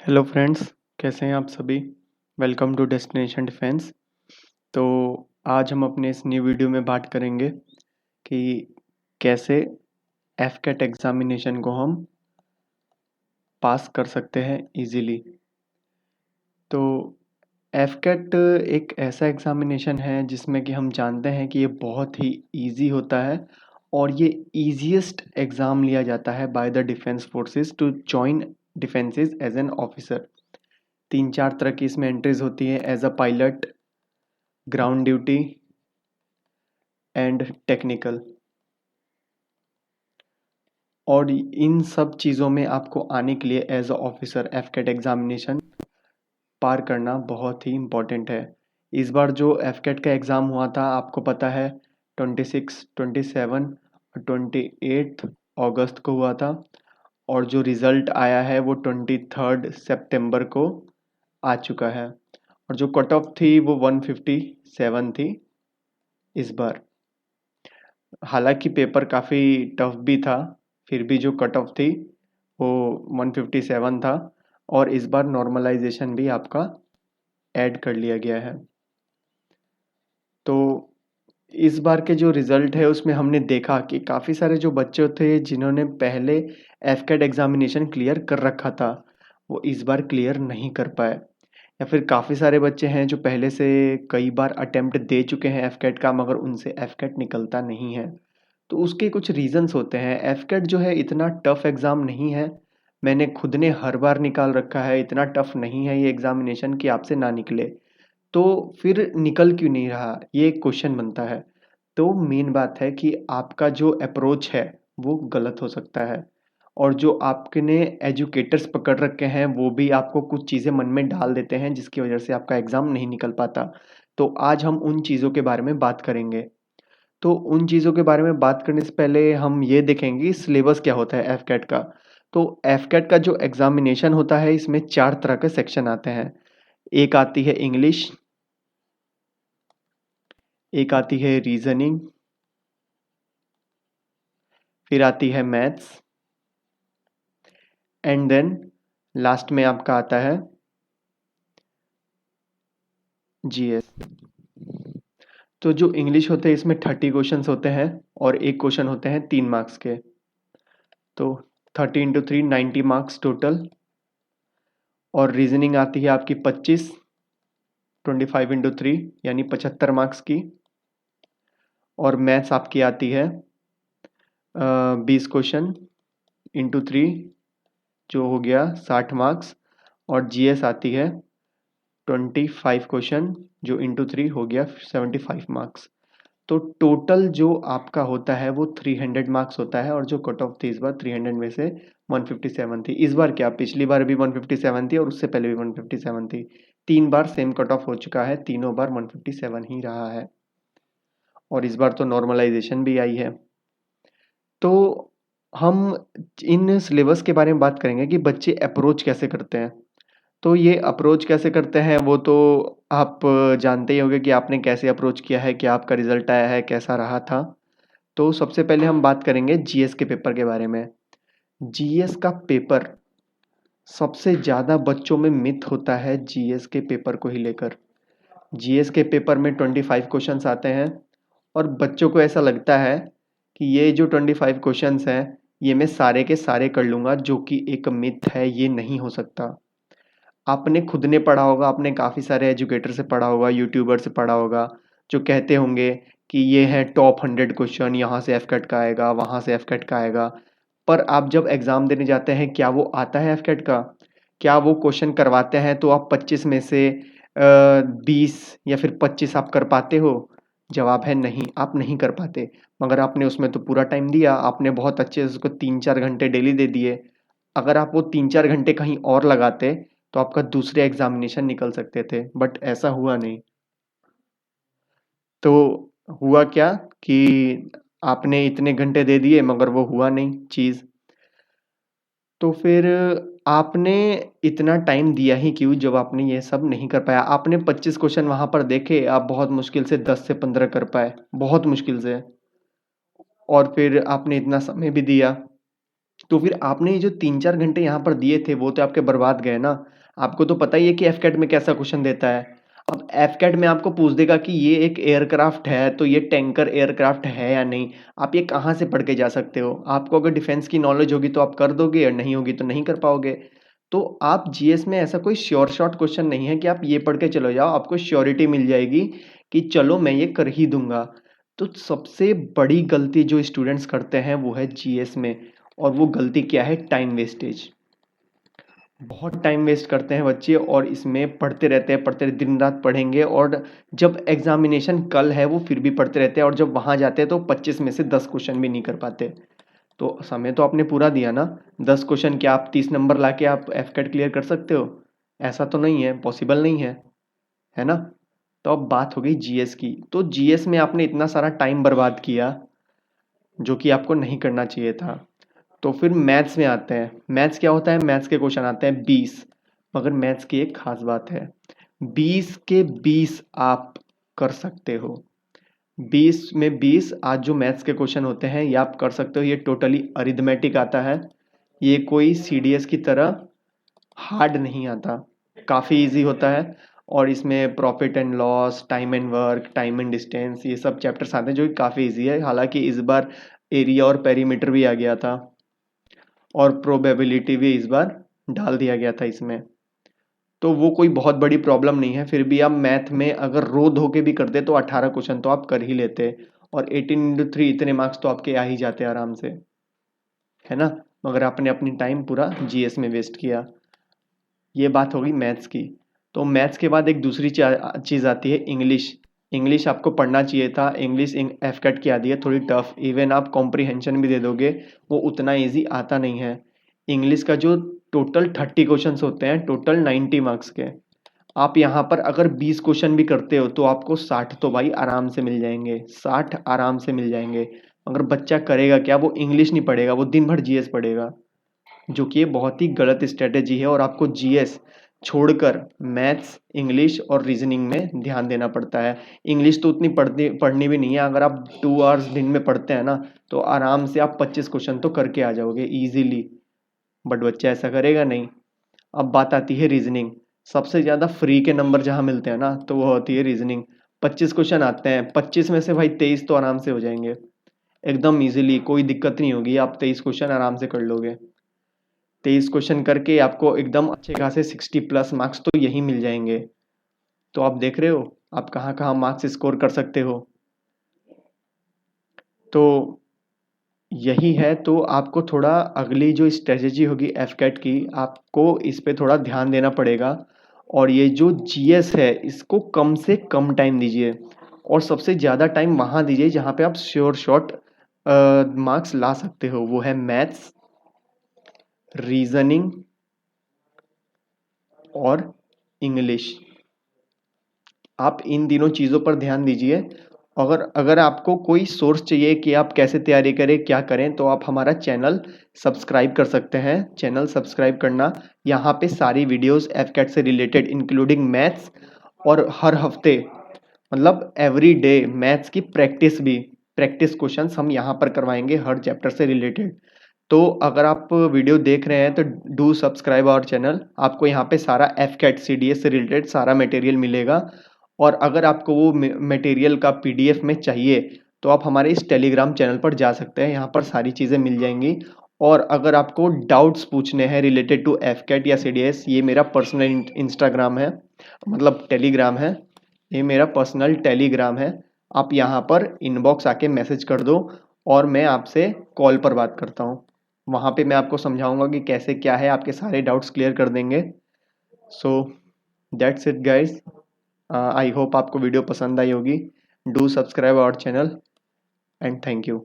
Hello friends, कैसे हैं आप सभी। Welcome to destination defence. तो आज हम अपने इस न्यू वीडियो में बात करेंगे कि कैसे एफकेट एग्ज़ामिनेशन को हम पास कर सकते हैं इजीली। तो एफकेट एक ऐसा एग्ज़ामिनेशन है जिसमें कि हम जानते हैं कि ये बहुत ही इजी होता है और ये ईजीएस्ट एग्ज़ाम लिया जाता है by the defence forces to join defences as an officer. 3-4 तरह की इसमें एंट्रीज होती हैं, as a pilot, ground duty and technical. और इन सब चीज़ों में आपको आने के लिए as a officer AFCAT examination पार करना बहुत ही इम्पोर्टेंट है। इस बार जो एफकेट का एग्ज़ाम हुआ था आपको पता है 26, 27 और 28 अगस्त को हुआ था और जो रिज़ल्ट आया है वो 23 सितंबर को आ चुका है और जो कट ऑफ थी वो 157 थी इस बार। हालांकि पेपर काफ़ी टफ भी था, फिर भी जो कट ऑफ थी वो 157 था और इस बार नॉर्मलाइजेशन भी आपका ऐड कर लिया गया है। तो इस बार के जो रिज़ल्ट है उसमें हमने देखा कि काफ़ी सारे जो बच्चे थे जिन्होंने पहले एफकेट एग्ज़ामिनेशन क्लियर कर रखा था वो इस बार क्लियर नहीं कर पाए, या फिर काफ़ी सारे बच्चे हैं जो पहले से कई बार अटेम्प्ट दे चुके हैं एफकेट का मगर उनसे एफकेट निकलता नहीं है। तो उसके कुछ रीज़न्स होते हैं। एफकेट जो है इतना टफ एग्ज़ाम नहीं है, मैंने खुद ने हर बार निकाल रखा है, इतना टफ नहीं है ये एग्ज़ामिनेशन कि आपसे ना निकले। तो फिर निकल क्यों नहीं रहा, ये एक क्वेश्चन बनता है। तो मेन बात है कि आपका जो अप्रोच है वो गलत हो सकता है और जो आपने एजुकेटर्स पकड़ रखे हैं वो भी आपको कुछ चीज़ें मन में डाल देते हैं जिसकी वजह से आपका एग्ज़ाम नहीं निकल पाता। तो आज हम उन चीज़ों के बारे में बात करेंगे। तो उन चीज़ों के बारे में बात करने से पहले हम ये देखेंगे सिलेबस क्या होता है एफकेट का। तो एफकेट का जो एग्ज़ामिनेशन होता है इसमें 4 तरह के सेक्शन आते हैं। एक आती है इंग्लिश, एक आती है रीज़निंग, फिर आती है मैथ्स एंड देन लास्ट में आपका आता है जीएस। तो जो इंग्लिश होते हैं इसमें 30 क्वेश्चंस होते हैं और एक क्वेश्चन होते हैं 3 मार्क्स के। तो 30 इंटू 3 90 मार्क्स टोटल। और रीजनिंग आती है आपकी 25, 25 इंटू 3 यानी 75 मार्क्स की। और मैथ्स आपकी आती है 20 क्वेश्चन इंटू 3 जो हो गया 60 मार्क्स। और जीएस आती है 25 क्वेश्चन जो इंटू 3 हो गया 75 मार्क्स। तो टोटल जो आपका होता है वो 300 मार्क्स होता है और जो कट ऑफ थी इस बार 300 में से 157 थी। इस बार क्या, पिछली बार भी 157 थी और उससे पहले भी 157 थी। 3 बार सेम कट ऑफ हो चुका है, तीनों बार 157 ही रहा है और इस बार तो नॉर्मलाइजेशन भी आई है। तो हम इन सिलेबस के बारे में बात करेंगे कि बच्चे अप्रोच कैसे करते हैं। तो ये अप्रोच कैसे करते हैं वो तो आप जानते ही होंगे कि आपने कैसे अप्रोच किया है, क्या आपका रिजल्ट आया है, कैसा रहा था। तो सबसे पहले हम बात करेंगे जीएस के पेपर के बारे में। जीएस का पेपर सबसे ज़्यादा बच्चों में मिथ होता है जीएस के पेपर को ही लेकर। जीएस के पेपर में 25 क्वेश्चंस आते हैं और बच्चों को ऐसा लगता है कि ये जो 25 क्वेश्चंस हैं ये मैं सारे के सारे कर लूँगा, जो कि एक मिथ है, ये नहीं हो सकता। आपने खुद ने पढ़ा होगा, आपने काफ़ी सारे एजुकेटर से पढ़ा होगा, यूट्यूबर से पढ़ा होगा, जो कहते होंगे कि ये है टॉप 100 क्वेश्चन, यहाँ से एफकेट का आएगा, वहाँ से एफकेट का आएगा। पर आप जब एग्ज़ाम देने जाते हैं क्या वो आता है एफकेट का? क्या वो क्वेश्चन करवाते हैं तो आप 25 में से 20 या फिर 25 आप कर पाते हो? जवाब है नहीं, आप नहीं कर पाते। मगर आपने उसमें तो पूरा टाइम दिया, आपने बहुत अच्छे से उसको 3-4 घंटे डेली दे दिए। अगर आप वो 3-4 घंटे कहीं और लगाते तो आपका दूसरे एग्जामिनेशन निकल सकते थे, बट ऐसा हुआ नहीं। तो हुआ क्या कि आपने इतने घंटे दे दिए मगर वो हुआ नहीं चीज़। तो फिर आपने इतना टाइम दिया ही क्यों जब आपने ये सब नहीं कर पाया। आपने 25 क्वेश्चन वहाँ पर देखे, आप बहुत मुश्किल से 10 से 15 कर पाए, बहुत मुश्किल से। और फिर आपने इतना समय भी दिया तो फिर आपने ये जो 3-4 घंटे यहाँ पर दिए थे वो तो आपके बर्बाद गए ना। आपको तो पता ही है कि एफकेट में कैसा क्वेश्चन देता है। अब एफकेट में आपको पूछ देगा कि ये एक एयरक्राफ्ट है तो ये टैंकर एयरक्राफ्ट है या नहीं। आप ये कहाँ से पढ़ के जा सकते हो? आपको अगर डिफेंस की नॉलेज होगी तो आप कर दोगे और नहीं होगी तो नहीं कर पाओगे। तो आप जीएस में ऐसा कोई श्योर शॉट क्वेश्चन नहीं है कि आप ये पढ़ के चलो जाओ, आपको श्योरिटी मिल जाएगी कि चलो मैं ये कर ही दूंगा। तो सबसे बड़ी गलती जो स्टूडेंट्स करते हैं वो है जीएस में, और वो गलती क्या है? Time wastage. बहुत टाइम वेस्ट करते हैं बच्चे और इसमें पढ़ते रहते हैं, पढ़ते रहते, दिन रात पढ़ेंगे, और जब एग्जामिनेशन कल है वो फिर भी पढ़ते रहते हैं, और जब वहाँ जाते हैं तो 25 में से 10 क्वेश्चन भी नहीं कर पाते। तो समय तो आपने पूरा दिया ना। 10 क्वेश्चन क्या आप 30 नंबर लाके आप एफकेट क्लियर कर सकते हो? ऐसा तो नहीं है, पॉसिबल नहीं है ना। तो अब बात हो गई जीएस की। तो जीएस में आपने इतना सारा टाइम बर्बाद किया जो कि आपको नहीं करना चाहिए था। तो फिर मैथ्स में आते हैं। मैथ्स क्या होता है? मैथ्स के क्वेश्चन आते हैं 20। मगर मैथ्स की एक खास बात है, 20 के 20 आप कर सकते हो। 20 में 20 आज जो मैथ्स के क्वेश्चन होते हैं ये आप कर सकते हो। ये टोटली अरिथमेटिक आता है, ये कोई सीडीएस की तरह हार्ड नहीं आता, काफ़ी इजी होता है। और इसमें profit and loss, time and work, time and distance, ये सब चैप्टर्स आते हैं जो कि काफ़ी इजी है। हालांकि इस बार एरिया और पेरीमीटर भी आ गया था, और प्रोबेबिलिटी भी इस बार डाल दिया गया था इसमें। तो वो कोई बहुत बड़ी प्रॉब्लम नहीं है। फिर भी आप मैथ में अगर रो धो के भी करते तो 18 क्वेश्चन तो आप कर ही लेते, और 18 × 3 इतने मार्क्स तो आपके आ ही जाते आराम से, है ना। मगर आपने अपनी टाइम पूरा जीएस में वेस्ट किया। ये बात होगी मैथ्स की। तो मैथ्स के बाद एक दूसरी चीज़ आती है इंग्लिश। इंग्लिश आपको पढ़ना चाहिए था। इंग्लिश एफकेट की आती है थोड़ी टफ, इवन आप कॉम्प्रीहेंशन भी दे दोगे वो उतना इजी आता नहीं है। इंग्लिश का जो टोटल 30 क्वेश्चंस होते हैं, टोटल 90 मार्क्स के, आप यहाँ पर अगर 20 क्वेश्चन भी करते हो तो आपको 60 तो भाई आराम से मिल जाएंगे, 60 आराम से मिल जाएंगे। मगर बच्चा करेगा क्या? वो इंग्लिश नहीं पढ़ेगा, वो दिन भर जीएस पढ़ेगा, जो कि ये बहुत ही गलत स्ट्रेटेजी है। और आपको जीएस छोड़कर मैथ्स, इंग्लिश और रीजनिंग में ध्यान देना पड़ता है। इंग्लिश तो उतनी पढ़नी भी नहीं है। अगर आप 2 आवर्स दिन में पढ़ते हैं ना तो आराम से आप 25 क्वेश्चन तो करके आ जाओगे इजीली। बट बच्चा ऐसा करेगा नहीं। अब बात आती है रीजनिंग। सबसे ज़्यादा फ्री के नंबर जहाँ मिलते हैं ना तो वो होती है रीजनिंग। 25 क्वेश्चन आते हैं, 25 में से भाई 23 तो आराम से हो जाएंगे एकदम इजीली, कोई दिक्कत नहीं होगी। आप 23 क्वेश्चन आराम से कर लोगे। 23 क्वेश्चन करके आपको एकदम अच्छे खासे 60+ मार्क्स तो यही मिल जाएंगे। तो आप देख रहे हो आप कहाँ कहाँ मार्क्स स्कोर कर सकते हो। तो यही है। तो आपको थोड़ा अगली जो स्ट्रेटेजी होगी एफकेट की, आपको इस पे थोड़ा ध्यान देना पड़ेगा। और ये जो जीएस है इसको कम से कम टाइम दीजिए, और सबसे ज़्यादा टाइम वहाँ दीजिए जहाँ पे आप श्योर शॉट मार्क्स ला सकते हो। वो है मैथ्स, रीजनिंग और इंग्लिश। आप इन तीनों चीज़ों पर ध्यान दीजिए। अगर अगर आपको कोई सोर्स चाहिए कि आप कैसे तैयारी करें, क्या करें, तो आप हमारा चैनल सब्सक्राइब कर सकते हैं। चैनल सब्सक्राइब करना, यहाँ पे सारी वीडियोस एफकेट से रिलेटेड इंक्लूडिंग मैथ्स, और हर हफ्ते मतलब एवरी डे मैथ्स की प्रैक्टिस क्वेश्चंस हम यहाँ पर करवाएंगे हर चैप्टर से रिलेटेड। तो अगर आप वीडियो देख रहे हैं तो डू सब्सक्राइब आवर चैनल। आपको यहाँ पे सारा एफकेट सीडीएस से रिलेटेड सारा मटेरियल मिलेगा। और अगर आपको वो मटेरियल का पीडीएफ में चाहिए तो आप हमारे इस टेलीग्राम चैनल पर जा सकते हैं, यहाँ पर सारी चीज़ें मिल जाएंगी। और अगर आपको डाउट्स पूछने हैं रिलेटेड टू एफकेट या सीडीएस, ये मेरा पर्सनल इंस्टाग्राम है, मतलब टेलीग्राम है, ये मेरा पर्सनल टेलीग्राम है। आप यहाँ पर इनबॉक्स आके मैसेज कर दो और मैं आपसे कॉल पर बात करता हूँ। वहाँ पे मैं आपको समझाऊंगा कि कैसे क्या है, आपके सारे डाउट्स क्लियर कर देंगे। So that's it guys. I hope आपको वीडियो पसंद आई होगी। Do subscribe our channel and thank you.